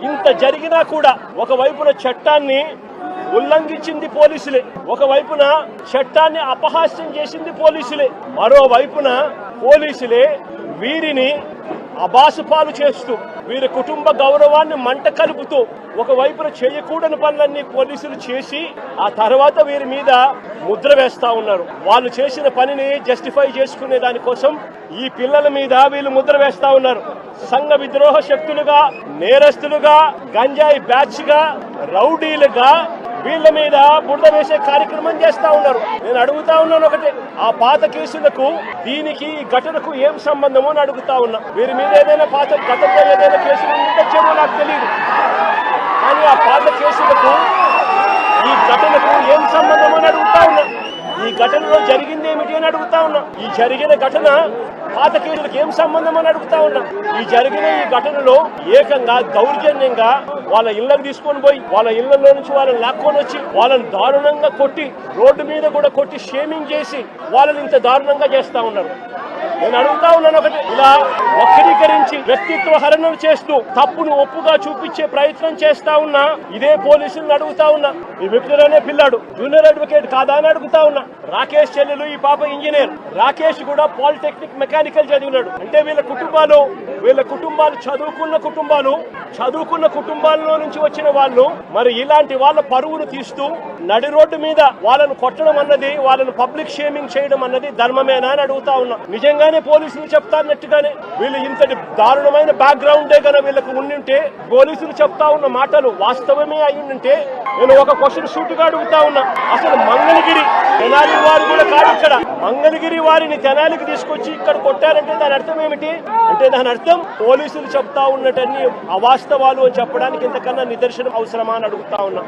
ఇంత జరిగినా కూడా ఒకవైపున చట్టాన్ని ఉల్లంఘించింది పోలీసులే, ఒకవైపున చట్టాన్ని అపహాస్యం చేసింది పోలీసులే, మరోవైపున పోలీసులే వీరిని అబాసుపాలు చేస్తూ వీరి కుటుంబ గౌరవాన్ని మంట కలుపుతూ ఒకవైపున చేయకూడని పనులన్నీ పోలీసులు చేసి ఆ తర్వాత వీరి మీద ముద్ర వేస్తా ఉన్నారు. వాళ్ళు చేసిన పనిని జస్టిఫై చేసుకునే దానికోసం ఈ పిల్లల మీద వీళ్ళు ముద్ర వేస్తా ఉన్నారు. సంఘ విద్రోహ శక్తులుగా, నేరస్తులుగా, గంజాయి బ్యాచ్ గా, రౌడీలుగా వీళ్ళ మీద బురద వేసే కార్యక్రమం చేస్తా ఉన్నారు. నేను అడుగుతా ఉన్నాను ఒకటే, ఆ పాత కేసులకు దీనికి ఈ ఘటనకు ఏం సంబంధమో అని అడుగుతా ఉన్నా. వీరి మీద ఏదైనా గతంలో ఏదైనా కేసులు ఉండొచ్చేమో నాకు తెలియదు, కానీ ఆ పాత కేసులకు ఈ ఘటనకు ఏం సంబంధం అని అడుగుతా ఉన్నా. ఈ ఘటనలో జరిగింది ఏమిటి అని అడుగుతా ఉన్నా. ఈ జరిగిన ఘటన పాత కేసులకు ఏం సంబంధం అని అడుగుతా ఉన్నా. ఈ ఘటనలో ఏకంగా దౌర్జన్యంగా వాళ్ళ ఇళ్లకు తీసుకొని పోయి వాళ్ళ ఇళ్లలో నుంచి వాళ్ళని లాక్కొని వచ్చి వాళ్ళని దారుణంగా కొట్టి రోడ్డు మీద కూడా కొట్టి షేమింగ్ చేసి వాళ్ళని ఇంత దారుణంగా చేస్తా ఉన్నారు. నేను అడుగుతా ఉన్నాను ఒకటి, ఇలా వక్రీకరించి వ్యక్తిత్వ హరణం చేస్తూ తప్పును ఒప్పుగా చూపించే ప్రయత్నం చేస్తా ఉన్నా ఇదే పోలీసులను అడుగుతా ఉన్నా. ఈ విక్టర్ అనే పిల్లాడు జూనియర్ అడ్వకేట్ కాదా అని అడుగుతా ఉన్నా. రాకేష్ చెల్లెలు ఈ పాప ఇంజనీర్, రాకేష్ కూడా పాలిటెక్నిక్ మెకానికల్ చదివినాడు. అంటే వీళ్ళ కుటుంబాలు చదువుకున్న కుటుంబాల్లో నుంచి వచ్చిన వాళ్ళు మరి ఇలాంటి వాళ్ళ పరువును తీస్తూ నడి రోడ్డు మీద వాళ్ళను కొట్టడం అన్నది, వాళ్ళను పబ్లిక్ షేమింగ్ చేయడం అన్నది ధర్మమేనా అని అడుగుతా ఉన్నా. నిజంగానే పోలీసులు చెప్తానట్టుగానే వీళ్ళు ఇంతటి దారుణమైన బ్యాక్గ్రౌండే గన వీళ్ళకు ఉండింటే, పోలీసులు చెప్తా ఉన్న మాటలు వాస్తవమే అయ్యుంటే నేను ఒక క్వశ్చన్ సూటుగా అడుగుతా ఉన్నా. అసలు మంగళగిరి తెనాలి వారు కూడా కాదు, ఇక్కడ మంగళగిరి వారిని తెనాలికి తీసుకొచ్చి ఇక్కడ కొట్టారంటే దాని అర్థం ఏమిటి? అంటే దాని అర్థం పోలీసులు చెప్తా ఉన్నటన్ని అవాస్తవాలు అని చెప్పడానికి ఇంతకన్నా నిదర్శనం అవసరమా అని అడుగుతా ఉన్నా.